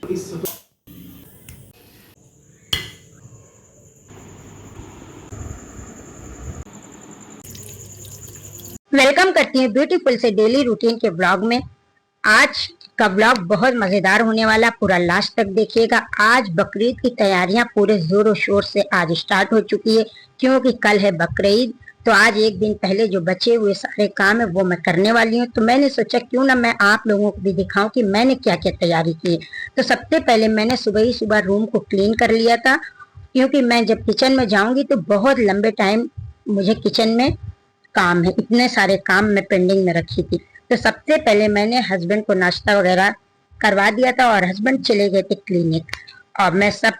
Welcome करती हैं beautiful से डेली रूटीन के ब्लॉग में। आज का ब्लॉग बहुत मजेदार होने वाला, पूरा लास्ट तक देखिएगा। आज बकरीद की तैयारियां पूरे जोरों शोर से आज स्टार्ट हो चुकी है, क्योंकि कल है बकरीद। तो आज एक दिन पहले जो बचे हुए सारे काम है वो मैं करने वाली हूँ। तो मैंने सोचा क्यों ना मैं आप लोगों को भी दिखाऊं कि मैंने क्या क्या तैयारी की है। तो सबसे पहले मैंने सुबह ही सुबह रूम को क्लीन कर लिया था, क्योंकि मैं जब किचन में जाऊंगी तो बहुत लंबे टाइम मुझे किचन में काम है। इतने सारे काम मैं पेंडिंग में रखी थी। तो सबसे पहले मैंने हस्बैंड को नाश्ता वगैरह करवा दिया था और हस्बैंड चले गए थे क्लिनिक, और मैं सब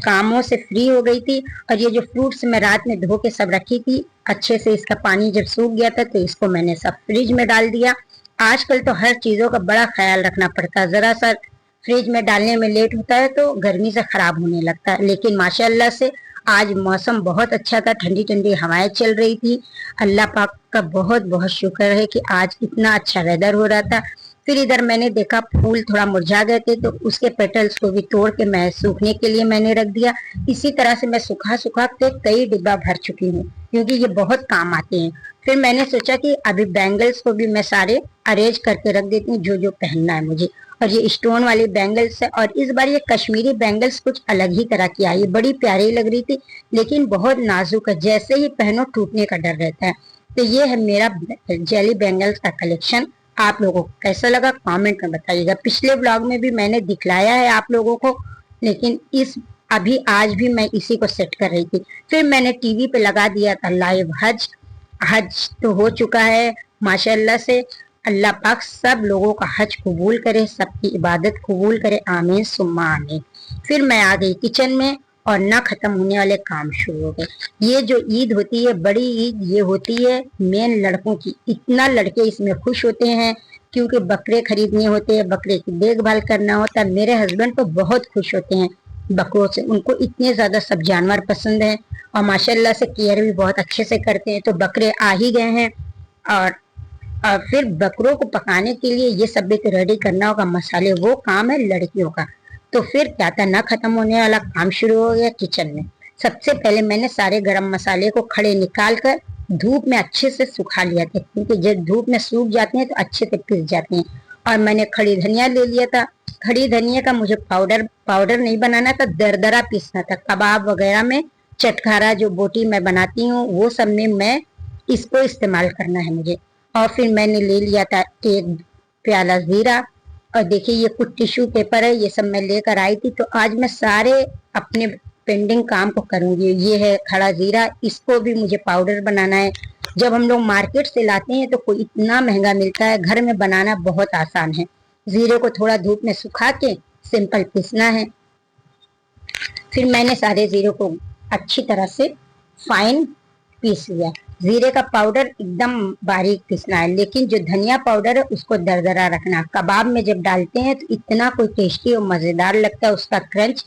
कामों से फ्री हो गई थी। और ये जो फ्रूट्स मैं रात में धो के सब रखी थी, अच्छे से इसका पानी जब सूख गया था तो इसको मैंने सब फ्रिज में डाल दिया। आजकल तो हर चीजों का बड़ा ख्याल रखना पड़ता है, जरा सा फ्रिज में डालने में लेट होता है तो गर्मी से खराब होने लगता है। लेकिन माशाल्लाह से आज मौसम बहुत अच्छा था, ठंडी ठंडी हवाएं चल रही थी। अल्लाह पाक का बहुत बहुत शुक्र है कि आज इतना अच्छा वेदर हो रहा था। फिर इधर मैंने देखा फूल थोड़ा मुरझा गए थे, तो उसके पेटल्स को भी तोड़ के मैं सूखने के लिए मैंने रख दिया। इसी तरह से मैं सुखा सुखा के कई डिब्बा भर चुकी हूँ, क्योंकि ये बहुत काम आते हैं। फिर मैंने सोचा कि अभी बैंगल्स को भी मैं सारे अरेंज करके रख देती हूँ, जो जो पहनना है मुझे। और ये स्टोन वाली बैंगल्स है, और इस बार ये कश्मीरी बैंगल्स कुछ अलग ही तरह की आई, बड़ी प्यारी लग रही थी, लेकिन बहुत नाजुक है, जैसे ही पहनो टूटने का डर रहता है। तो ये है मेरा जेली बैंगल्स का कलेक्शन। आप लोगों को कैसा लगा कमेंट में बताइएगा। पिछले ब्लॉग में भी मैंने दिखलाया है आप लोगों को, लेकिन इस अभी आज भी मैं इसी को सेट कर रही थी। फिर मैंने टीवी पे लगा दिया था लाइव हज। हज तो हो चुका है माशाल्लाह से। अल्लाह पाक सब लोगों का हज कबूल करे, सबकी इबादत कबूल करे, आमीन सुम्मा आमीन। फिर मैं आ गई किचन में और ना खत्म होने वाले काम शुरू हो गए। ये जो ईद होती है, बड़ी ईद, ये होती है मेन लड़कों की। इतना लड़के इसमें खुश होते हैं, क्योंकि बकरे खरीदने होते हैं, बकरे की देखभाल करना होता है। मेरे हस्बैंड तो बहुत खुश होते हैं बकरों से, उनको इतने ज्यादा सब जानवर पसंद हैं, और माशाल्लाह से केयर भी बहुत अच्छे से करते हैं। तो बकरे आ ही गए हैं, और फिर बकरों को पकाने के लिए ये सब भी तो रेडी करना होगा, मसाले, वो काम है लड़कियों का। तो फिर क्या था, ना खत्म होने वाला काम शुरू हो गया किचन में। सबसे पहले मैंने सारे गरम मसाले को खड़े निकाल कर धूप में अच्छे से सुखा लिया था, क्योंकि जब धूप में सूख जाते हैं तो अच्छे से पिस जाते हैं। और मैंने खड़ी धनिया ले लिया था। खड़ी धनिया का मुझे पाउडर पाउडर नहीं बनाना था, दरदरा पीसना था। कबाब वगैरह में, चटखारा जो बोटी मैं बनाती हूँ वो सब में मैं इसको इस्तेमाल करना है मुझे। और फिर मैंने ले लिया था एक प्याला जीरा। और देखिए ये कुछ टिश्यू पेपर है, ये सब मैं लेकर आई थी। तो आज मैं सारे अपने पेंडिंग काम को करूंगी। ये है खड़ा जीरा, इसको भी मुझे पाउडर बनाना है। जब हम लोग मार्केट से लाते हैं तो कोई इतना महंगा मिलता है, घर में बनाना बहुत आसान है। जीरे को थोड़ा धूप में सुखा के सिंपल पीसना है। फिर मैंने सारे जीरे को अच्छी तरह से फाइन पीस लिया। जीरे का पाउडर एकदम बारीक पीसना है, लेकिन जो धनिया पाउडर है उसको दरदरा रखना। कबाब में जब डालते हैं तो इतना कोई टेस्टी और मजेदार लगता है उसका क्रंच।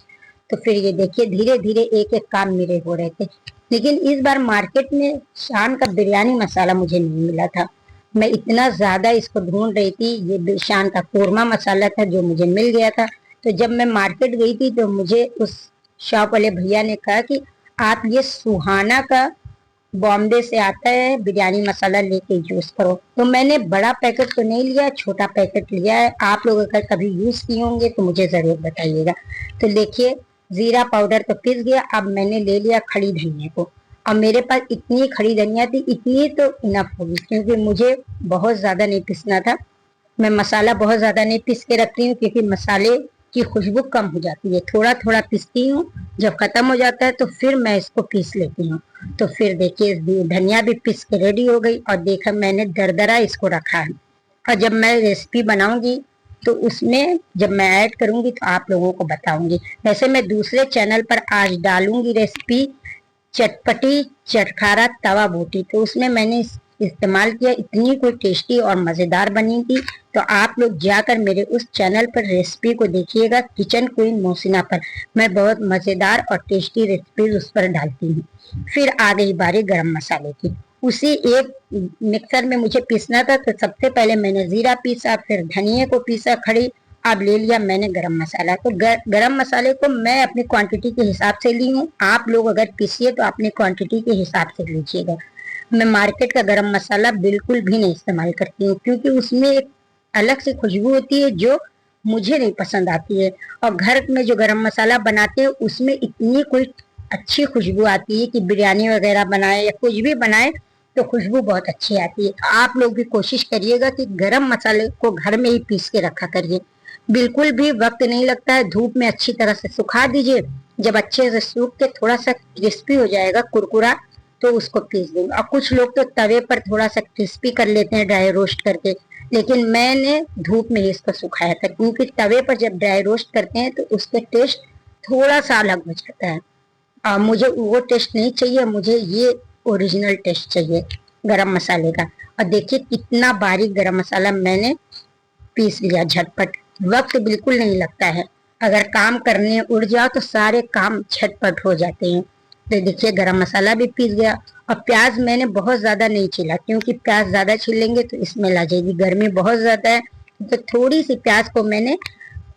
तो फिर ये देखिए धीरे धीरे एक एक काम मेरे हो रहे थे। लेकिन इस बार मार्केट में शान का बिरयानी मसाला मुझे नहीं मिला था। मैं इतना ज्यादा इसको ढूंढ रही थी। ये शान का कोरमा मसाला था जो मुझे मिल गया था। तो जब मैं मार्केट गई थी तो मुझे उस शॉप वाले भैया ने कहा कि आप ये सुहाना का बॉम्बे से आता है बिरयानी मसाला लेके यूज करो। तो मैंने बड़ा पैकेट तो नहीं लिया, छोटा पैकेट लिया है। आप लोग अगर कभी यूज किए होंगे तो मुझे जरूर बताइएगा। तो देखिए जीरा पाउडर तो पिस गया। अब मैंने ले लिया खड़ी धनिया को। अब मेरे पास इतनी खड़ी धनिया थी, इतनी तो इनफ होगी, क्योंकि मुझे बहुत ज्यादा नहीं पिसना था। मैं मसाला बहुत ज्यादा नहीं पीस के रखती हूँ, क्योंकि मसाले की खुशबू कम हो जाती है। थोड़ा थोड़ा पीसती हूँ, जब खत्म हो जाता है तो फिर मैं इसको पीस लेती हूँ। तो फिर देखिए धनिया भी पीस के रेडी हो गई, और देखा मैंने दरदरा इसको रखा है। और जब मैं रेसिपी बनाऊंगी तो उसमें जब मैं ऐड करूंगी तो आप लोगों को बताऊंगी। वैसे मैं दूसरे चैनल पर आज डालूंगी रेसिपी चटपटी चटखारा तवा बोटी, तो उसमें मैंने इस्तेमाल किया, इतनी कोई टेस्टी और मजेदार बनी थी। तो आप लोग जाकर मेरे उस चैनल पर रेसिपी को देखिएगा, किचन क्वीन मोहसिना पर। मैं बहुत मजेदार और टेस्टी रेसिपी उस पर डालती हूँ। फिर आ गई बारी गरम मसाले की। उसी एक मिक्सर में मुझे पीसना था, तो सबसे पहले मैंने जीरा पीसा, फिर धनिया को पीसा खड़ी, अब ले लिया मैंने गरम मसाला। तो गरम मसाले को मैं अपनी क्वांटिटी के हिसाब से ली हूँ। आप लोग अगर पीसिए तो अपनी क्वांटिटी के हिसाब से लीजिएगा। मैं मार्केट का गरम मसाला बिल्कुल भी नहीं इस्तेमाल करती हूँ, क्योंकि उसमें एक अलग से खुशबू होती है जो मुझे नहीं पसंद आती है। और घर में जो गरम मसाला बनाते हैं उसमें इतनी कोई अच्छी खुशबू आती है कि बिरयानी वगैरह बनाए या कुछ भी बनाए तो खुशबू बहुत अच्छी आती है। आप लोग भी कोशिश करिएगा कि गरम मसाले को घर में ही पीस के रखा करिए। बिल्कुल भी वक्त नहीं लगता है, धूप में अच्छी तरह से सुखा दीजिए। जब अच्छे से सूख के थोड़ा सा क्रिस्पी हो जाएगा, कुरकुरा, तो उसको पीस देंगे। और कुछ लोग तो तवे पर थोड़ा सा क्रिस्पी कर लेते हैं ड्राई रोस्ट करके, लेकिन मैंने धूप में ही इसको सुखाया था, क्योंकि तवे पर जब ड्राई रोस्ट करते हैं तो उसका टेस्ट थोड़ा सा अलग हो जाता है। मुझे वो टेस्ट नहीं चाहिए, मुझे ये ओरिजिनल टेस्ट चाहिए गरम मसाले का। और देखिए कितना बारीक गरम मसाला मैंने पीस लिया झटपट। वक्त बिल्कुल नहीं लगता है, अगर काम करने उड़ जाओ तो सारे काम झटपट हो जाते हैं। तो देखिए गरम मसाला भी पीस गया। और प्याज मैंने बहुत ज्यादा नहीं छिला, क्योंकि प्याज ज्यादा छिलेंगे तो स्मेल आ जाएगी, गर्मी बहुत ज्यादा है। तो थोड़ी सी प्याज को मैंने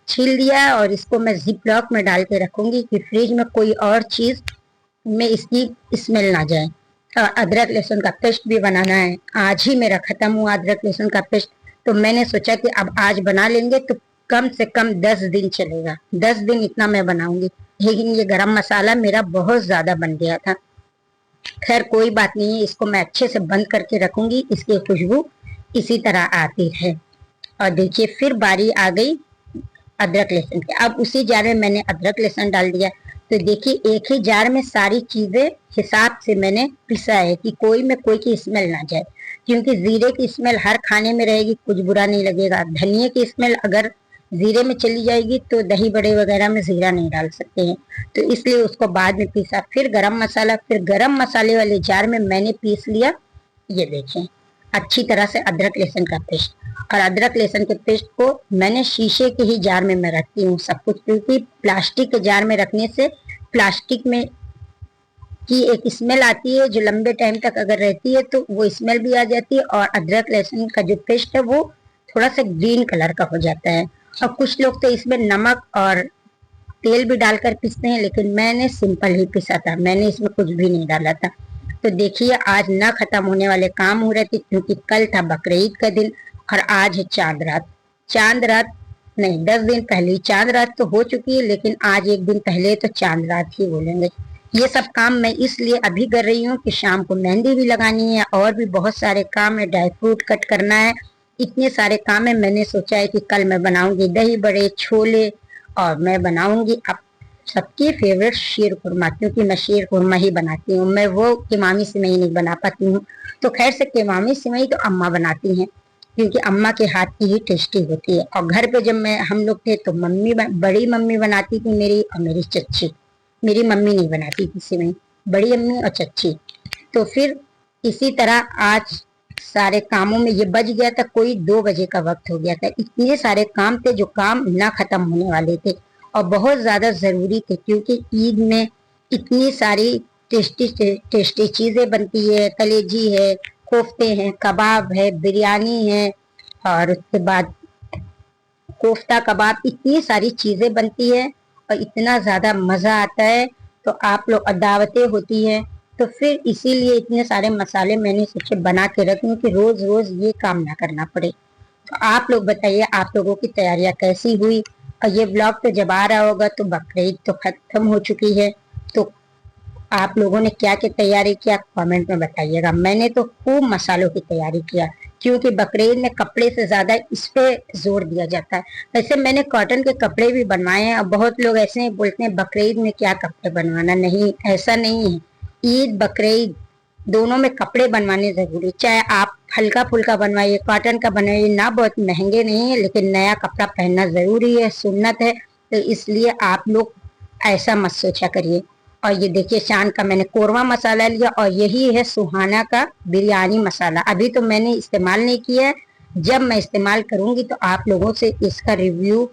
छील लिया और इसको मैं जिप लॉक में डाल के रखूंगी कि फ्रिज में कोई और चीज में इसकी स्मेल ना जाए। अदरक लहसुन का पेस्ट भी बनाना है, आज ही मेरा खत्म हुआ अदरक लहसुन का पेस्ट। तो मैंने सोचा कि अब आज बना लेंगे तो कम से कम 10 दिन चलेगा, 10 दिन इतना मैं बनाऊंगी। लेकिन ये गरम मसाला मेरा बहुत ज्यादा बन गया था। खैर कोई बात नहीं है, इसको मैं अच्छे से बंद करके रखूंगी, इसकी खुशबू इसी तरह आती है। और देखिए फिर बारी आ गई अदरक लहसुन की। अब उसी जार में मैंने अदरक लहसुन डाल दिया। तो देखिए एक ही जार में सारी चीजें हिसाब से मैंने पिसा है कि कोई में कोई की स्मेल ना जाए, क्योंकि जीरे की स्मेल हर खाने में रहेगी, कुछ बुरा नहीं लगेगा। धनिया की स्मेल अगर जीरे में चली जाएगी तो दही बड़े वगैरह में जीरा नहीं डाल सकते हैं, तो इसलिए उसको बाद में पीसा। फिर गरम मसाला, फिर गरम मसाले वाले जार में मैंने पीस लिया, ये देखें, अच्छी तरह से अदरक लहसुन का पेस्ट। और अदरक लहसुन के पेस्ट को मैंने शीशे के ही जार में मैं रखती हूँ सब कुछ, क्योंकि प्लास्टिक के जार में रखने से प्लास्टिक में की एक स्मेल आती है जो लंबे टाइम तक अगर रहती है तो वो स्मेल भी आ जाती है। और अदरक लहसुन का जो पेस्ट है वो थोड़ा सा ग्रीन कलर का हो जाता है। और कुछ लोग तो इसमें नमक और तेल भी डालकर पीसते हैं, लेकिन मैंने सिंपल ही पीसा था, मैंने इसमें कुछ भी नहीं डाला था। तो देखिए आज ना खत्म होने वाले काम हो रहे थे, क्योंकि कल था बकरीद का दिन और आज है चांद रात। चांद रात नहीं, 10 दिन पहले चांद रात तो हो चुकी है, लेकिन आज एक दिन पहले तो चांद रात ही बोलेंगे। ये सब काम मैं इसलिए अभी कर रही हूँ कि शाम को मेहंदी भी लगानी है और भी बहुत सारे काम है, ड्राई फ्रूट कट करना है, इतने सारे काम है। मैंने सोचा है कि कल मैं बनाऊंगी दही बड़े, छोले, और मैं बनाऊंगी अब सबकी फेवरेट शीर खुरमा, क्योंकि मैं शीर खुरमा ही बनाती हूँ, मैं वो किमामी सिवई नहीं बना पाती हूँ। तो खैर से किमामी सिवई तो अम्मा बनाती हैं, क्योंकि अम्मा के हाथ की ही टेस्टी होती है। और घर पे जब मैं हम लोग थे तो बड़ी मम्मी बनाती थी मेरी, और मेरी चच्ची, मेरी मम्मी नहीं बनाती थी सिवई, बड़ी अम्मी और चच्ची। तो फिर इसी तरह आज सारे कामों में ये बज गया था, कोई 2 बजे का वक्त हो गया था। इतने सारे काम थे जो काम ना खत्म होने वाले थे और बहुत ज्यादा जरूरी थे, क्योंकि ईद में इतनी सारी टेस्टी टेस्टी चीजें बनती है, कलेजी है, कोफ्ते हैं, कबाब है, बिरयानी है, और उसके बाद कोफ्ता कबाब, इतनी सारी चीजें बनती है और इतना ज्यादा मजा आता है। तो आप लोग दावतें होती है, तो फिर इसीलिए इतने सारे मसाले मैंने सोचे बना के रखूं कि रोज रोज ये काम ना करना पड़े। तो आप लोग बताइए आप लोगों की तैयारियां कैसी हुई। और ये ब्लॉग तो जब आ रहा होगा तो बकरीद तो खत्म हो चुकी है, तो आप लोगों ने क्या क्या तैयारी किया कमेंट में बताइएगा। मैंने तो खूब मसालों की तैयारी किया, क्योंकि बकरीद में कपड़े से ज्यादा इस पे जोर दिया जाता है। वैसे मैंने कॉटन के कपड़े भी बनवाए हैं, और बहुत लोग ऐसे ही बोलते हैं बकरीद में क्या कपड़े बनवाना, नहीं ऐसा नहीं है। ईद बकरीद दोनों में कपड़े बनवाने जरूरी, चाहे आप हल्का फुल्का बनवाइए, कॉटन का बनवाइए, ना बहुत महंगे नहीं है, लेकिन नया कपड़ा पहनना जरूरी है, सुन्नत है। तो इसलिए आप लोग ऐसा मत सोचा करिए। और ये देखिए शान का मैंने कोरमा मसाला लिया, और यही है सुहाना का बिरयानी मसाला। अभी तो मैंने इस्तेमाल नहीं किया है, जब मैं इस्तेमाल करूंगी तो आप लोगों से इसका रिव्यू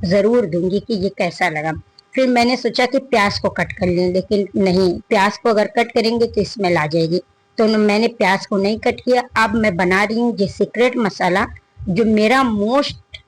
जरूर दूंगी कि ये कैसा लगा। फिर मैंने सोचा कि प्याज को कट कर लें, लेकिन नहीं, प्याज को अगर कट करेंगे तो स्मेल आ जाएगी, तो मैंने प्याज को नहीं कट किया। अब मैं बना रही हूँ ये सीक्रेट मसाला, जो मेरा मोस्ट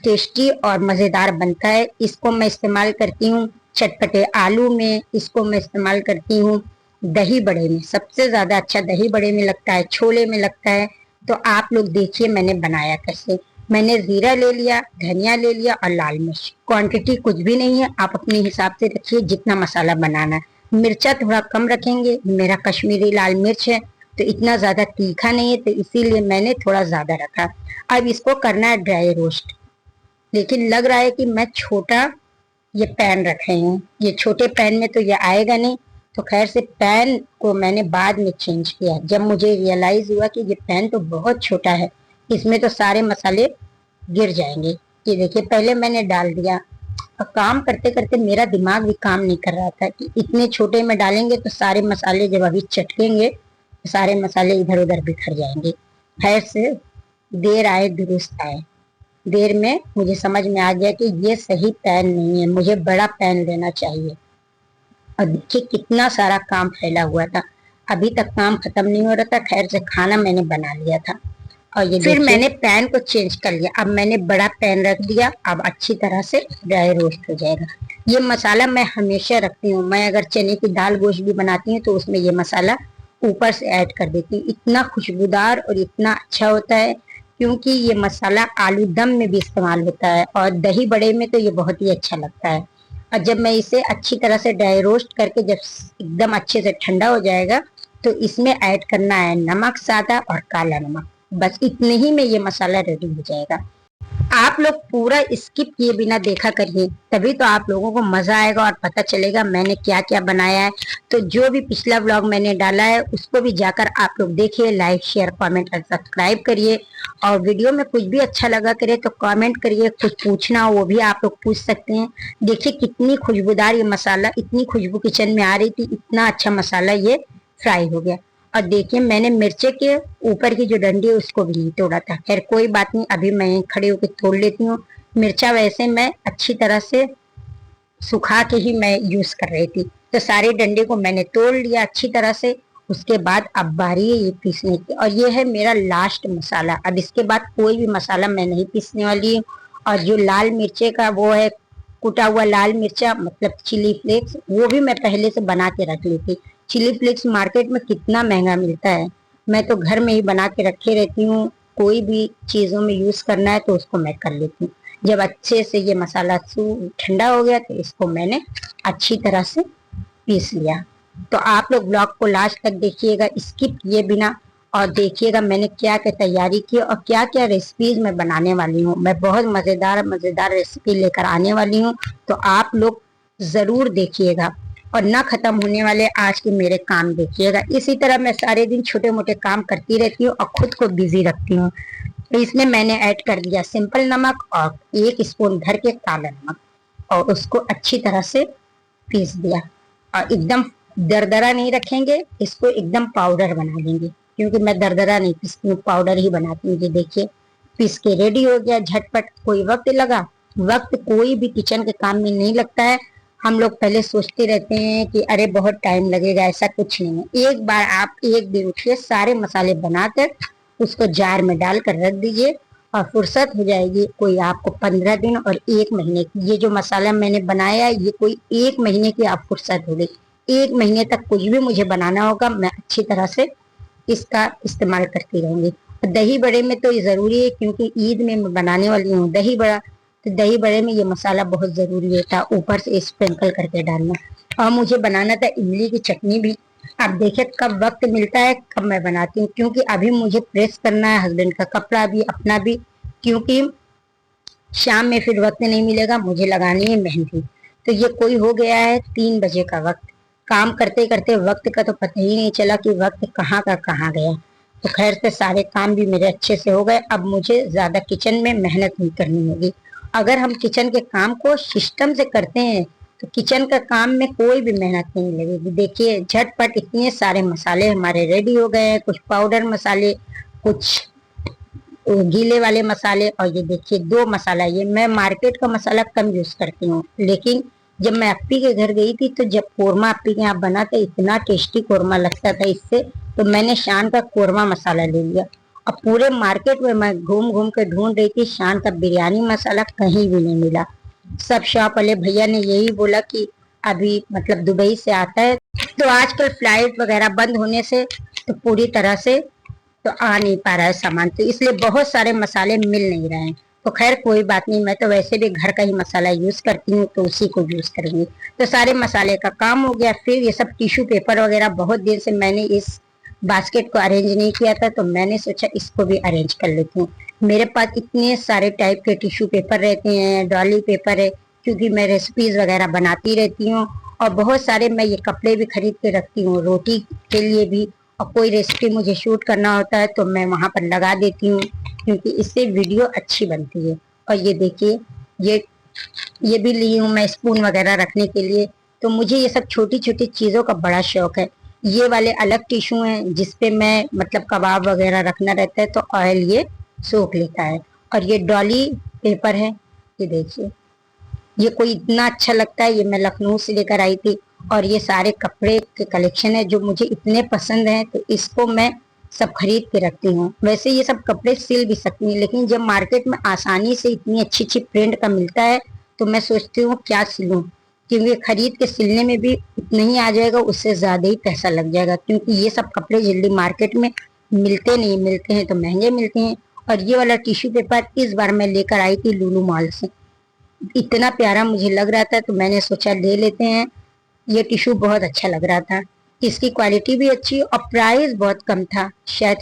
टेस्टी और मज़ेदार बनता है। इसको मैं इस्तेमाल करती हूँ चटपटे आलू में, इसको मैं इस्तेमाल करती हूँ दही बड़े में। सबसे ज़्यादा अच्छा दही बड़े में लगता है, छोले में लगता है। तो आप लोग देखिए मैंने बनाया कैसे। मैंने ज़ीरा ले लिया, धनिया ले लिया और लाल मिर्च। क्वांटिटी कुछ भी नहीं है, आप अपने हिसाब से रखिए जितना मसाला बनाना है। मिर्चा थोड़ा कम रखेंगे, मेरा कश्मीरी लाल मिर्च है तो इतना ज़्यादा तीखा नहीं है, तो इसीलिए मैंने थोड़ा ज़्यादा रखा। अब इसको करना है ड्राई रोस्ट। लेकिन लग रहा है कि मैं छोटा ये पैन रखे हैं, ये छोटे पैन में तो ये आएगा नहीं। तो खैर से पैन को मैंने बाद में चेंज किया जब मुझे रियलाइज हुआ कि ये पैन तो बहुत छोटा है, इसमें तो सारे मसाले गिर जाएंगे। ये देखिए पहले मैंने डाल दिया और काम करते करते मेरा दिमाग भी काम नहीं कर रहा था कि इतने छोटे में डालेंगे तो सारे मसाले जब अभी चटकेंगे तो सारे मसाले इधर उधर बिखर जाएंगे। खैर से देर आए दुरुस्त आए। देर में मुझे समझ में आ गया कि ये सही पैन नहीं है, मुझे बड़ा पैन लेना चाहिए। और देखिए कितना सारा काम फैला हुआ था, अभी तक काम खत्म नहीं हो रहा था। खैर से खाना मैंने बना लिया था और ये फिर मैंने पैन को चेंज कर लिया। अब मैंने बड़ा पैन रख दिया, अब अच्छी तरह से ड्राई रोस्ट हो जाएगा। ये मसाला मैं हमेशा रखती हूँ। मैं अगर चने की दाल गोश्त भी बनाती हूँ तो उसमें ये मसाला ऊपर से ऐड कर देती हूँ। इतना खुशबूदार और इतना अच्छा होता है, क्योंकि ये मसाला आलू दम में भी इस्तेमाल होता है और दही बड़े में तो ये बहुत ही अच्छा लगता है। और जब मैं इसे अच्छी तरह से ड्राई रोस्ट करके जब एकदम अच्छे से ठंडा हो जाएगा तो इसमें ऐड करना है नमक सादा और काला नमक। बस इतने ही में ये मसाला रेडी हो जाएगा। आप लोग पूरा स्किप किए बिना देखा करिए, तभी तो आप लोगों को मजा आएगा और पता चलेगा मैंने क्या क्या बनाया है। तो जो भी पिछला व्लॉग मैंने डाला है उसको भी जाकर आप लोग देखिए, लाइक शेयर कमेंट और सब्सक्राइब करिए। और वीडियो में कुछ भी अच्छा लगा करे तो कमेंट करिए, कुछ पूछना हो वो भी आप लोग पूछ सकते हैं। देखिए कितनी खुशबूदार ये मसाला, इतनी खुशबू किचन में आ रही थी, इतना अच्छा मसाला ये फ्राई हो गया। और देखिए मैंने मिर्चे के ऊपर की जो डंडी है उसको भी नहीं तोड़ा था। खैर कोई बात नहीं, अभी मैं खड़े होकर तोड़ लेती हूँ। मिर्चा वैसे मैं अच्छी तरह से सुखा के ही मैं यूज कर रही थी। तो सारे डंडे को मैंने तोड़ लिया अच्छी तरह से। उसके बाद अब बारी है ये पीसने की, और ये है मेरा लास्ट मसाला। अब इसके बाद कोई भी मसाला मैं नहीं पीसने वाली हूँ। और जो लाल मिर्चे का वो है कुटा हुआ लाल मिर्चा मतलब चिली फ्लेक्स, वो भी मैं पहले से बना के रख ली थी। चिली फ्लेक्स मार्केट में कितना महंगा मिलता है, मैं तो घर में ही बना के रखे रहती हूँ। कोई भी चीजों में यूज करना है तो उसको मैं कर लेती हूँ। जब अच्छे से ये मसाला ठंडा हो गया तो इसको मैंने अच्छी तरह से पीस लिया। तो आप लोग ब्लॉग को लास्ट तक देखिएगा स्किप किए बिना, और देखिएगा मैंने क्या क्या तैयारी की और क्या क्या रेसिपीज मैं बनाने वाली हूँ। मैं बहुत मजेदार मजेदार रेसिपी लेकर आने वाली हूँ, तो आप लोग जरूर देखिएगा। और ना खत्म होने वाले आज के मेरे काम देखिएगा। इसी तरह मैं सारे दिन छोटे मोटे काम करती रहती हूँ और खुद को बिजी रखती हूँ। तो इसमें मैंने ऐड कर दिया सिंपल नमक और 1 स्पून भर के काला नमक, और उसको अच्छी तरह से पीस दिया। और एकदम दरदरा नहीं रखेंगे, इसको एकदम पाउडर बना देंगे, क्योंकि मैं दरदरा नहीं पीसती हूँ, पाउडर ही बनाती हूँ। ये देखिए पीस के रेडी हो गया झटपट। कोई वक्त लगा? वक्त कोई भी किचन के काम में नहीं लगता है। हम लोग पहले सोचते रहते हैं कि अरे बहुत टाइम लगेगा, ऐसा कुछ नहीं है। एक बार आप एक दिन उठिए, सारे मसाले बनाकर उसको जार में डालकर रख दीजिए और फुर्सत हो जाएगी। कोई आपको 15 दिन और 1 महीने की, ये जो मसाला मैंने बनाया है ये कोई 1 महीने की आप फुर्सत हो गई। 1 महीने तक कुछ भी मुझे बनाना होगा मैं अच्छी तरह से इसका इस्तेमाल करती रहूंगी। दही बड़े में तो ये जरूरी है, क्योंकि ईद में मैं बनाने वाली हूँ दही बड़ा। तो दही बड़े में ये मसाला बहुत जरूरी था, ऊपर से स्प्रिंकल करके डालना। और मुझे बनाना था इमली की चटनी भी। अब देखिए कब वक्त मिलता है कब मैं बनाती हूँ, क्योंकि अभी मुझे प्रेस करना है हस्बैंड का कपड़ा भी अपना भी, क्योंकि शाम में फिर वक्त नहीं मिलेगा। मुझे लगानी है मेहंदी। तो ये कोई हो गया है 3 बजे का वक्त। काम करते करते वक्त का तो पता ही नहीं चला कि वक्त कहाँ का कहाँ गया। तो खैर से सारे काम भी मेरे अच्छे से हो गए। अब मुझे ज्यादा किचन में मेहनत नहीं करनी होगी। अगर हम किचन के काम को सिस्टम से करते हैं तो किचन का काम में कोई भी मेहनत नहीं लगेगी। देखिए झटपट इतने सारे मसाले हमारे रेडी हो गए हैं, कुछ पाउडर मसाले, कुछ गीले वाले मसाले। और ये देखिए 2 मसाला, ये मैं मार्केट का मसाला कम यूज करती हूँ, लेकिन जब मैं अप्पी के घर गई थी तो जब कोरमा अप्पी के यहाँ बना था, इतना टेस्टी कोरमा लगता था इससे, तो मैंने शान का कोरमा मसाला ले लिया और पूरे मार्केट में मैं घूम घूम के ढूंढ रही थी, शान का बिरयानी मसाला कहीं भी नहीं मिला। सब शॉप वाले भैया ने यही बोला कि अभी मतलब दुबई से आता है, तो आजकल फ्लाइट वगैरह बंद होने से तो पूरी तरह से तो आ नहीं पा रहा है सामान, तो इसलिए बहुत सारे मसाले मिल नहीं रहे हैं। तो खैर कोई बात नहीं, मैं तो वैसे भी घर का ही मसाला यूज करती हूँ, तो उसी को यूज करूंगी। तो सारे मसाले का काम हो गया। फिर ये सब टिश्यू पेपर वगैरह बहुत दिन से मैंने इस बास्केट को अरेंज नहीं किया था, तो मैंने सोचा इसको भी अरेंज कर लेती हूँ। मेरे पास इतने सारे टाइप के टिश्यू पेपर रहते हैं, डॉली पेपर है, क्योंकि मैं रेसिपीज वगैरह बनाती रहती हूँ। और बहुत सारे मैं ये कपड़े भी खरीद के रखती हूँ रोटी के लिए भी, और कोई रेसिपी मुझे शूट करना होता है तो मैं वहां पर लगा देती हूँ, क्योंकि इससे वीडियो अच्छी बनती है। और ये देखिए, ये ये भी ली हूँ मैं स्पून वगैरह रखने के लिए। तो मुझे ये सब छोटी छोटी चीजों का बड़ा शौक है। ये वाले अलग टिश्यू हैं जिसपे मैं मतलब कबाब वगैरह रखना रहता है, तो ऑयल ये सोख लेता है। और ये डॉली पेपर है, ये देखिए, ये कोई इतना अच्छा लगता है, ये मैं लखनऊ से लेकर आई थी। और ये सारे कपड़े के कलेक्शन है जो मुझे इतने पसंद हैं, तो इसको मैं सब खरीद के रखती हूँ। वैसे ये सब कपड़े सिल भी सकती हैं, लेकिन जब मार्केट में आसानी से इतनी अच्छी अच्छी प्रिंट का मिलता है तो मैं सोचती हूँ क्या सिलूं, क्योंकि खरीद के सिलने में भी उतना ही आ जाएगा, उससे ज्यादा ही पैसा लग जाएगा, क्योंकि ये सब कपड़े जल्दी मार्केट में मिलते नहीं, मिलते हैं तो महंगे मिलते हैं। और ये वाला टिश्यू पेपर इस बार मैं लेकर आई थी लुलु मॉल से, इतना प्यारा मुझे लग रहा था तो मैंने सोचा ले लेते हैं। ये टिश्यू बहुत अच्छा लग रहा था, इसकी क्वालिटी भी अच्छी और प्राइस बहुत कम था, शायद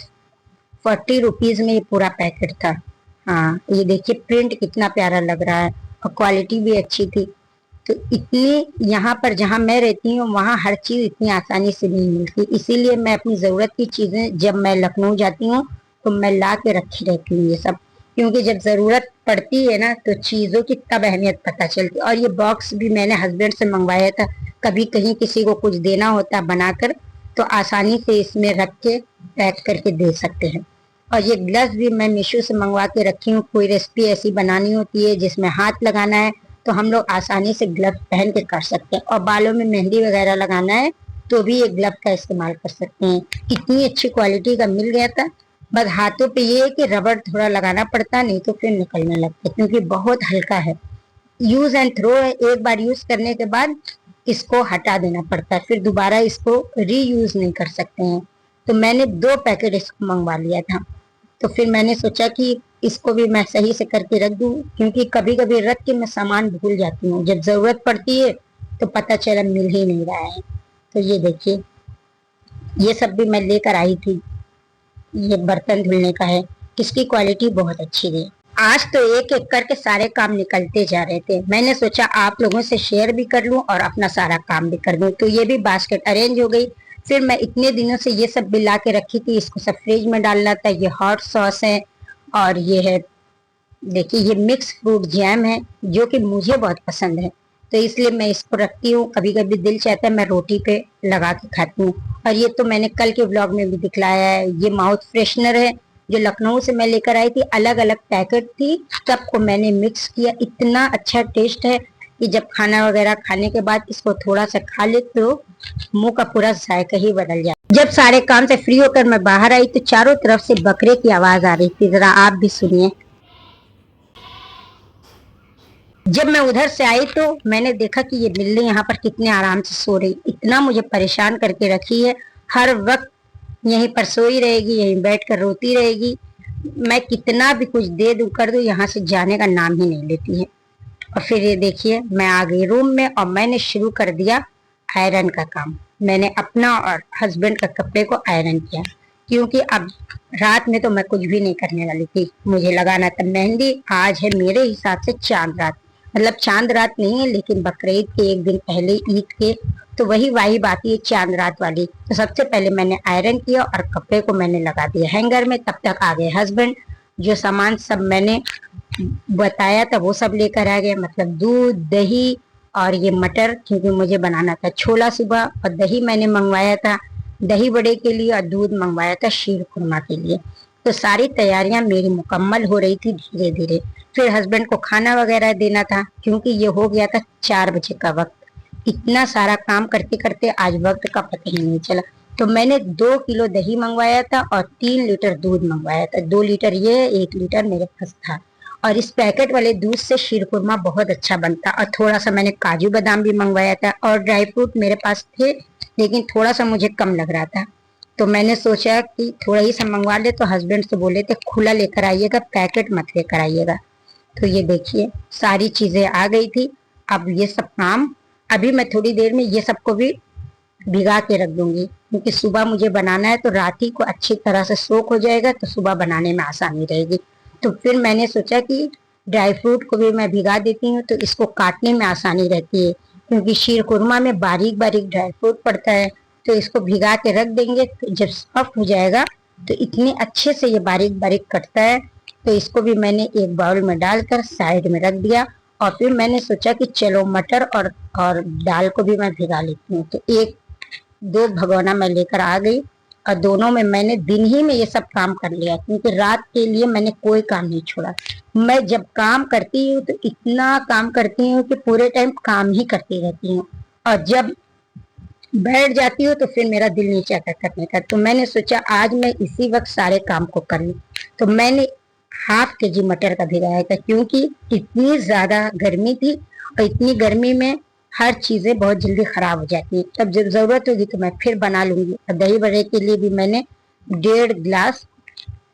40 रुपीज में ये पूरा पैकेट था। हाँ ये देखिए प्रिंट कितना प्यारा लग रहा है और क्वालिटी भी अच्छी थी। तो इतनी यहाँ पर जहाँ मैं रहती हूँ वहाँ हर चीज इतनी आसानी से नहीं मिलती, इसीलिए मैं अपनी जरूरत की चीजें जब मैं लखनऊ जाती हूँ तो मैं ला के रखी रहती हूँ ये सब, क्योंकि जब जरूरत पड़ती है ना तो चीजों की तब अहमियत पता चलती है। और ये बॉक्स भी मैंने हस्बैंड से मंगवाया था, कभी कहीं किसी को कुछ देना होता बनाकर तो आसानी से इसमें रख के पैक करके दे सकते हैं। और ये ग्लव्स भी मैं मीशो से मंगवा के रखी हूँ, कोई रेसिपी ऐसी बनानी होती है जिसमें हाथ लगाना है तो हम लोग आसानी से ग्लव्स पहन के कर सकते हैं। और बालों में मेहंदी वगैरह लगाना है तो भी ये ग्लव का इस्तेमाल कर सकते हैं। इतनी अच्छी क्वालिटी का मिल गया था। बस हाथों पे ये है कि रबड़ थोड़ा लगाना पड़ता, नहीं तो फिर निकलने लगता, क्योंकि बहुत हल्का है। यूज एंड थ्रो है, एक बार यूज करने के बाद इसको हटा देना पड़ता है, फिर दोबारा इसको रीयूज नहीं कर सकते हैं। तो मैंने 2 पैकेट इसको मंगवा लिया था, तो फिर मैंने सोचा कि इसको भी मैं सही से करके रख दूं, क्योंकि कभी कभी रख के मैं सामान भूल जाती हूँ, जब जरूरत पड़ती है तो पता चला मिल ही नहीं रहा है। तो ये देखिए, ये सब भी मैं लेकर आई थी, ये बर्तन धुलने का है, इसकी क्वालिटी बहुत अच्छी है। आज तो एक एक करके सारे काम निकलते जा रहे थे, मैंने सोचा आप लोगों से शेयर भी कर लूं और अपना सारा काम भी कर दूं, तो ये भी बास्केट अरेंज हो गई। फिर मैं इतने दिनों से ये सब भी ला के रखी थी, इसको सब फ्रिज में डालना था। ये हॉट सॉस है और ये है देखिए ये मिक्स फ्रूट जैम है जो कि मुझे बहुत पसंद है, तो इसलिए मैं इसको रखती हूँ। कभी कभी दिल चाहता है मैं रोटी पे लगा के खाती हूँ। और ये तो मैंने कल के ब्लॉग में भी दिखलाया है, ये माउथ फ्रेशनर है जो लखनऊ से मैं लेकर आई थी, अलग अलग पैकेट थी, सबको मैंने मिक्स किया। इतना अच्छा टेस्ट है कि जब खाना वगैरह खाने के बाद इसको थोड़ा सा खा ले तो मुंह का पूरा जायका ही बदल जाए। जब सारे काम से फ्री होकर मैं बाहर आई तो चारों तरफ से बकरे की आवाज आ रही थी, जरा आप भी सुनिए। जब मैं उधर से आई तो मैंने देखा कि ये बिल्ली यहाँ पर कितने आराम से सो रही, इतना मुझे परेशान करके रखी है, हर वक्त यहीं पर सोई रहेगी, यहीं बैठकर रोती रहेगी। मैं कितना भी कुछ दे दूं कर दूं, यहाँ से जाने का नाम ही नहीं लेती है। और फिर ये देखिए मैं आ गई रूम में और मैंने शुरू कर दिया आयरन का काम। मैंने अपना और हस्बैंड का कपड़े को आयरन किया, क्योंकि अब रात में तो मैं कुछ भी नहीं करने वाली थी। मुझे लगाना था मेहंदी, आज है मेरे हिसाब से चांद रात, मतलब चांद रात नहीं है लेकिन बकरीद के एक दिन पहले ईद के, तो वही वाही बात है चांद रात वाली। तो सबसे पहले मैंने आयरन किया और कपड़े को मैंने लगा दिया हैंगर में। तब तक आ गए हस्बैंड, जो सामान सब मैंने बताया था वो सब लेकर आ गए, मतलब दूध दही और ये मटर, क्योंकि मुझे बनाना था छोला सुबह, और दही मैंने मंगवाया था दही बड़े के लिए और दूध मंगवाया था शीर खुरमा के लिए। तो सारी तैयारियां मेरी मुकम्मल हो रही थी धीरे धीरे। फिर हस्बैंड को खाना वगैरह देना था, क्योंकि ये हो गया था 4 बजे का वक्त। इतना सारा काम करते करते आज वक्त का पता ही नहीं चला। तो मैंने 2 किलो दही मंगवाया था और 3 लीटर दूध मंगवाया था। 2 लीटर ये, 1 लीटर मेरे पास था। और इस पैकेट वाले दूध से शीर खुरमा बहुत अच्छा बनता। और थोड़ा सा मैंने काजू बादाम भी मंगवाया था और ड्राई फ्रूट मेरे पास थे, लेकिन थोड़ा सा मुझे कम लग रहा था, तो मैंने सोचा कि थोड़ा ही सा मंगवा ले। तो हस्बैंड से बोले थे खुला लेकर आइएगा, पैकेट मत लेकर आइएगा। तो ये देखिए सारी चीजें आ गई थी। अब ये सब काम अभी मैं थोड़ी देर में ये सबको भी भिगा के रख दूंगी, क्योंकि सुबह मुझे बनाना है, तो रात ही को अच्छी तरह से सोख हो जाएगा तो सुबह बनाने में आसानी रहेगी। तो फिर मैंने सोचा कि ड्राई फ्रूट को भी मैं भिगा देती हूँ, तो इसको काटने में आसानी रहती है, क्योंकि शीर खुरमा में बारीक बारीक ड्राई फ्रूट पड़ता है। तो इसको भिगा के रख देंगे, तो जब सॉफ्ट हो जाएगा तो इतने अच्छे से ये बारीक बारीक कटता है। तो इसको भी मैंने एक बाउल में डालकर साइड में रख दिया। और फिर मैंने सोचा कि चलो मटर और दाल को भी मैं भिगा लेती हूँ। तो एक दो भगोना मैं लेकर आ गई और दोनों में मैंने दिन ही में ये सब काम कर लिया, क्योंकि रात के लिए मैंने कोई काम नहीं छोड़ा। मैं जब काम करती हूँ तो इतना काम करती हूँ कि पूरे टाइम काम ही करती रहती हूँ, और जब बैठ जाती हूँ तो फिर मेरा दिल नहीं चाहता करने का। तो मैंने सोचा आज मैं इसी वक्त सारे काम को कर लूँ। तो मैंने 1/2 kg मटर का भिगाया था, क्योंकि इतनी ज्यादा गर्मी थी और इतनी गर्मी में हर चीजें बहुत जल्दी खराब हो जाती है। तब जब जरूरत होगी तो मैं फिर बना लूंगी। और दही बड़े के लिए भी मैंने 1.5 गिलास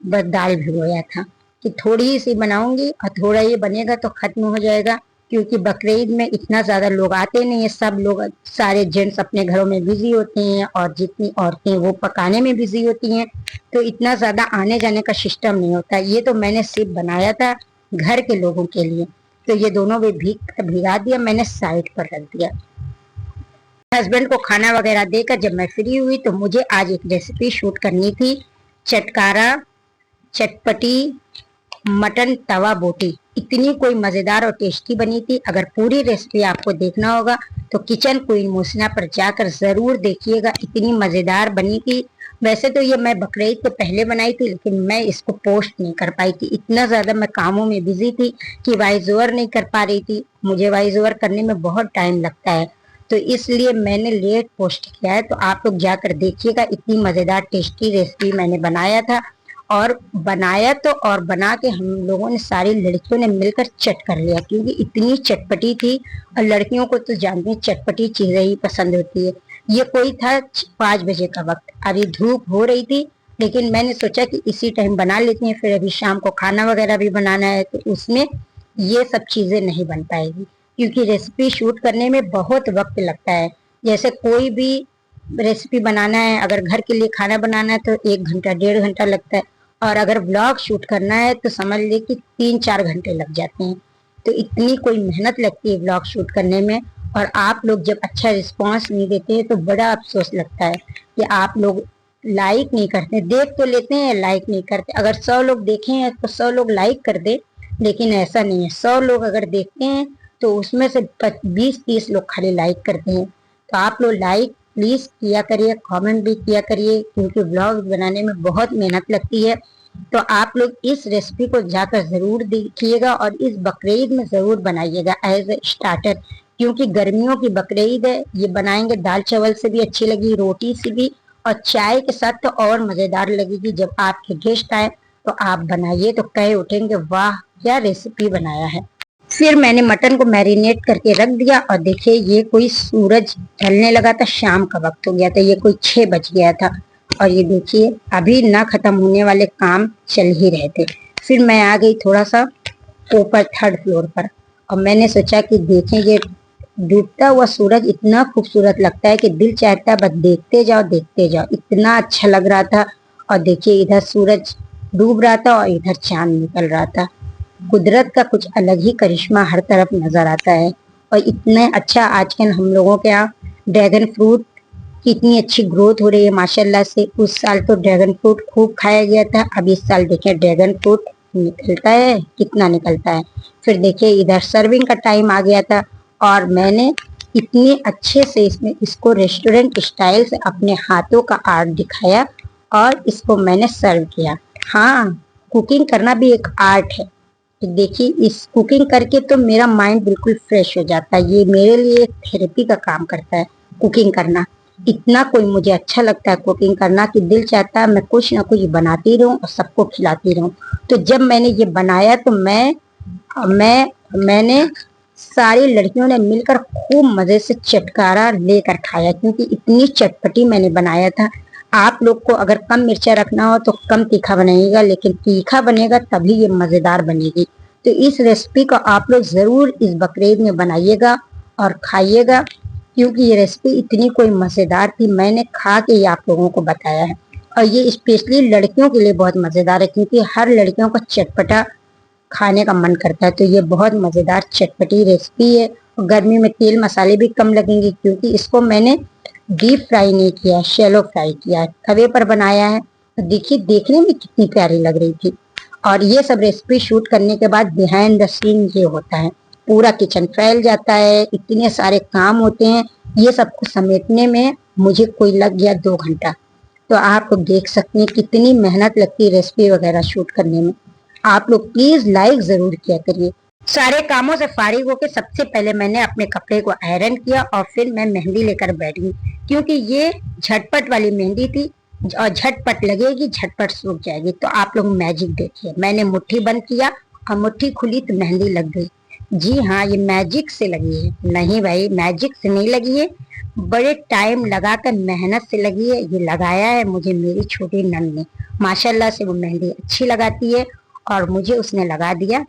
बस दाल भिगोया था कि थोड़ी सी बनाऊंगी और थोड़ा ये बनेगा तो खत्म हो जाएगा, क्योंकि बकरीद में इतना ज्यादा लोग आते नहीं है। सब लोग, सारे जेंट्स अपने घरों में बिजी होते हैं और जितनी औरतें वो पकाने में बिजी होती हैं, तो इतना ज्यादा आने जाने का सिस्टम नहीं होता। ये तो मैंने सिर्फ बनाया था घर के लोगों के लिए। तो ये दोनों भी भिगा दिया, मैंने साइड पर रख दिया। हस्बैंड को खाना वगैरह देकर जब मैं फ्री हुई तो मुझे आज एक रेसिपी शूट करनी थी। चटकारा चटपटी मटन तवा बोटी इतनी कोई मजेदार और टेस्टी बनी थी। अगर पूरी रेसिपी आपको देखना होगा तो किचन क्वीन मोसिना पर जाकर जरूर देखिएगा, इतनी मजेदार बनी थी। वैसे तो ये मैं बकरीद के पहले बनाई थी, लेकिन मैं इसको पोस्ट नहीं कर पाई थी, इतना ज्यादा मैं कामों में बिजी थी कि वॉइस ओवर नहीं कर पा रही थी। मुझे वॉइस ओवर करने में बहुत टाइम लगता है, तो इसलिए मैंने लेट पोस्ट किया है। तो आप लोग जाकर देखिएगा, इतनी मजेदार टेस्टी रेसिपी मैंने बनाया था। और बनाया तो और बना के हम लोगों ने, सारी लड़कियों ने मिलकर चट कर लिया, क्योंकि इतनी चटपटी थी। और लड़कियों को तो जानते हैं चटपटी चीजें ही पसंद होती है। ये कोई था 5 बजे का वक्त, अभी धूप हो रही थी, लेकिन मैंने सोचा कि इसी टाइम बना लेते हैं, फिर अभी शाम को खाना वगैरह भी बनाना है, तो उसमें ये सब चीजें नहीं बन पाएगी, क्योंकि रेसिपी शूट करने में बहुत वक्त लगता है। जैसे कोई भी रेसिपी बनाना है, अगर घर के लिए खाना बनाना है तो 1 घंटा 1.5 घंटा लगता है, और अगर ब्लॉग शूट करना है तो समझ ले कि 3-4 घंटे लग जाते हैं। तो इतनी कोई मेहनत लगती है ब्लॉग शूट करने में। और आप लोग जब अच्छा रिस्पांस नहीं देते हैं तो बड़ा अफसोस लगता है कि आप लोग लाइक नहीं करते। देख तो लेते हैं, लाइक नहीं करते। अगर 100 लोग देखे हैं तो 100 लोग लाइक कर दे, लेकिन ऐसा नहीं है। 100 लोग अगर देखते हैं तो उसमें से 20-30 लोग खाली लाइक करते हैं। तो आप लोग लाइक प्लीज किया करिए, कमेंट भी किया करिए, क्योंकि ब्लॉग बनाने में बहुत मेहनत लगती है। तो आप लोग इस रेसिपी को जाकर जरूर देखिएगा और इस बकरीद में जरूर बनाइएगा एज ए स्टार्टर, क्योंकि गर्मियों की बकरीद है। ये बनाएंगे दाल चावल से भी अच्छी लगी, रोटी से भी, और चाय के साथ तो और मजेदार लगेगी। जब आपके गेस्ट आए तो आप बनाइए तो कहे उठेंगे वाह क्या रेसिपी बनाया है। फिर मैंने मटन को मैरिनेट करके रख दिया, और देखिए ये कोई सूरज ढलने लगा था, शाम का वक्त हो गया था, ये कोई 6 बज गया था। और ये देखिए अभी ना खत्म होने वाले काम चल ही रहे थे। फिर मैं आ गई थोड़ा सा ऊपर 3rd फ्लोर पर, और मैंने सोचा कि देखें ये डूबता हुआ सूरज इतना खूबसूरत लगता है कि दिल चाहता है बस देखते जाओ देखते जाओ, इतना अच्छा लग रहा था। और देखिए इधर सूरज डूब रहा था और इधर चांद निकल रहा था। कुदरत का कुछ अलग ही करिश्मा हर तरफ नजर आता है। और इतने अच्छा आजकल हम लोगों के यहाँ ड्रैगन फ्रूट की इतनी अच्छी ग्रोथ हो रही है माशाल्लाह से। उस साल तो ड्रैगन फ्रूट खूब खाया गया था, अब इस साल देखिए ड्रैगन फ्रूट निकलता है, कितना निकलता है। फिर देखिए इधर सर्विंग का टाइम आ गया था, और मैंने इतने अच्छे से इसको रेस्टोरेंट स्टाइल से अपने हाथों का आर्ट दिखाया और इसको मैंने सर्व किया। हाँ, कुकिंग करना भी एक आर्ट है। तो देखिए इस कुकिंग करके तो मेरा माइंड बिल्कुल फ्रेश हो जाता है। ये मेरे लिए थेरेपी का काम करता है कुकिंग करना। इतना कोई मुझे अच्छा लगता है कुकिंग करना कि दिल चाहता है मैं कुछ ना कुछ बनाती रहूं और सबको खिलाती रहूं। तो जब मैंने ये बनाया तो मैंने सारी लड़कियों ने मिलकर खूब मजे से चटकारा लेकर खाया, क्योंकि इतनी चटपटी मैंने बनाया था। आप लोग को अगर कम मिर्चा रखना हो तो कम तीखा बनाइएगा, लेकिन तीखा बनेगा तभी ये मजेदार बनेगी। तो इस रेसिपी को आप लोग जरूर इस बकरीद में बनाइएगा और खाइएगा, क्योंकि ये रेसिपी इतनी कोई मजेदार थी। मैंने खा के ये आप लोगों को बताया है। और ये स्पेशली लड़कियों के लिए बहुत मजेदार है, क्योंकि हर लड़कियों का चटपटा खाने का मन करता है। तो ये बहुत मजेदार चटपटी रेसिपी है। और गर्मी में तेल मसाले भी कम लगेंगे, क्योंकि इसको मैंने डीप फ्राई नहीं किया, शैलो फ्राई किया है, तवे पर बनाया है। तो देखिए देखने में कितनी प्यारी लग रही थी। और ये सब रेसिपी शूट करने के बाद बिहाइंड द सीन ये होता है, पूरा किचन फैल जाता है, इतने सारे काम होते हैं। ये सब कुछ समेटने में मुझे कोई लग गया 2 घंटा। तो आप लोग देख सकते हैं कितनी मेहनत लगती है रेसिपी वगैरह शूट करने में। आप लोग प्लीज लाइक जरूर किया करिए। सारे कामों से फारिग होकर सबसे पहले मैंने अपने कपड़े को आयरन किया और फिर मैं मेहंदी लेकर बैठ गई, क्योंकि ये झटपट वाली मेहंदी थी और झटपट लगेगी, झटपट सूख जाएगी। तो आप लोग मैजिक देखिए, मैंने मुट्ठी बंद किया और मुट्ठी खुली तो मेहंदी लग गई। जी हाँ, ये मैजिक से लगी है। नहीं भाई, मैजिक से नहीं लगी है, बड़े टाइम लगाकर मेहनत से लगी है। ये लगाया है मुझे मेरी छोटी नंद ने। माशाल्लाह से वो मेहंदी अच्छी लगाती है और मुझे उसने लगा दिया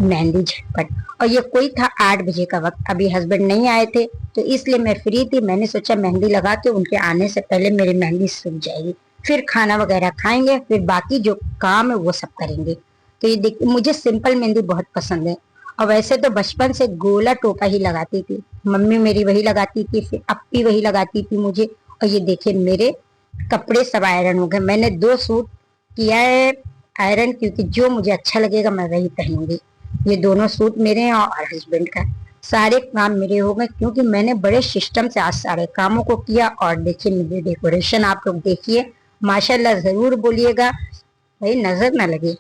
मेहंदी झटपट। और ये कोई था 8 बजे का वक्त, अभी हस्बैंड नहीं आए थे, तो इसलिए मैं फ्री थी। मैंने सोचा मेहंदी लगा के उनके आने से पहले मेरी मेहंदी सूख जाएगी, फिर खाना वगैरह खाएंगे, फिर बाकी जो काम है वो सब करेंगे। तो ये देखिए, मुझे सिंपल मेहंदी बहुत पसंद है। और वैसे तो बचपन से गोला टोपा ही लगाती थी, मम्मी मेरी वही लगाती थी, फिर अप्पी वही लगाती थी मुझे। और ये देखिए मेरे कपड़े सब आयरन हो गए। मैंने 2 सूट किया है आयरन, क्योंकि जो मुझे अच्छा लगेगा मैं वही पहनूंगी। ये दोनों सूट मेरे हैं और हस्बैंड का। सारे काम मेरे हो गए, क्योंकि मैंने बड़े सिस्टम से आज सारे कामों को किया। और देखिए मेरे डेकोरेशन आप लोग देखिए, माशाल्लाह जरूर बोलिएगा, भाई नजर ना लगे।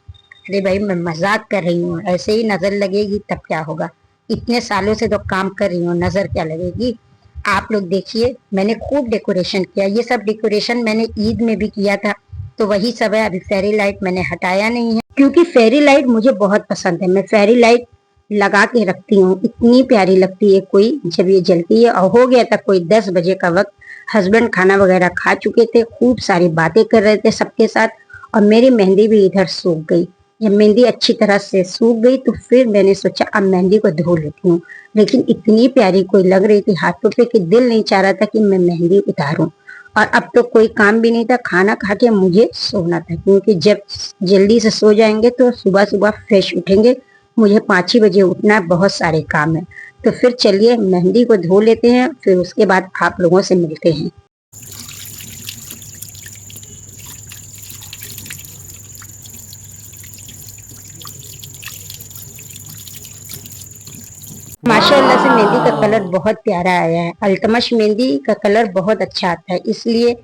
अरे भाई मैं मजाक कर रही हूँ, ऐसे ही नजर लगेगी तब क्या होगा। इतने सालों से तो काम कर रही हूँ, नजर क्या लगेगी। आप लोग देखिए मैंने खूब डेकोरेशन किया। ये सब डेकोरेशन मैंने ईद में भी किया था, तो वही सब है। अभी फेरी लाइट मैंने हटाया नहीं है, क्योंकि फेरी लाइट मुझे बहुत पसंद है। मैं फेरी लाइट लगा के रखती हूँ, इतनी प्यारी लगती है कोई जब ये जलती है। और हो गया था कोई 10 बजे का वक्त, हस्बैंड खाना वगैरह खा चुके थे, खूब सारी बातें कर रहे थे सबके साथ, और मेरी मेहंदी भी इधर सूख गई। जब मेहंदी अच्छी तरह से सूख गई तो फिर मैंने सोचा अब मेहंदी को धो लेती हूँ, लेकिन इतनी प्यारी कोई लग रही थी हाथों पे कि दिल नहीं चाह रहा था कि मैं मेहंदी उतारूं। और अब तो कोई काम भी नहीं था, खाना खा के मुझे सोना था, क्योंकि जब जल्दी से सो जाएंगे तो सुबह सुबह फ्रेश उठेंगे। मुझे 5 ही बजे उठना है, बहुत सारे काम है। तो फिर चलिए मेहंदी को धो लेते हैं, फिर उसके बाद आप लोगों से मिलते हैं। माशाल्लाह से मेहंदी का कलर बहुत प्यारा आया है। अल्तमश मेहंदी का कलर बहुत अच्छा आता है, इसलिए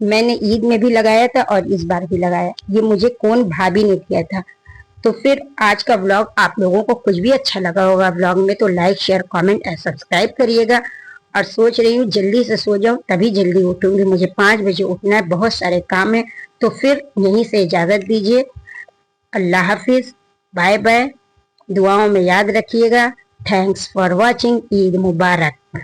मैंने ईद में भी लगाया था और इस बार भी लगाया। ये मुझे कौन भाभी ने किया था। तो फिर आज का व्लॉग आप लोगों को कुछ भी अच्छा लगा होगा व्लॉग में, तो like share comment and subscribe करिएगा। और सोच रही हूँ जल्दी से सो जाऊं, तभी जल्दी उठूंगी। मुझे 5 बजे उठना है, बहुत सारे काम है। तो फिर यहीं से इजाजत दीजिए। अल्लाह हाफिज, बाय बाय, दुआओं में याद रखिएगा। Thanks for watching. Eid Mubarak.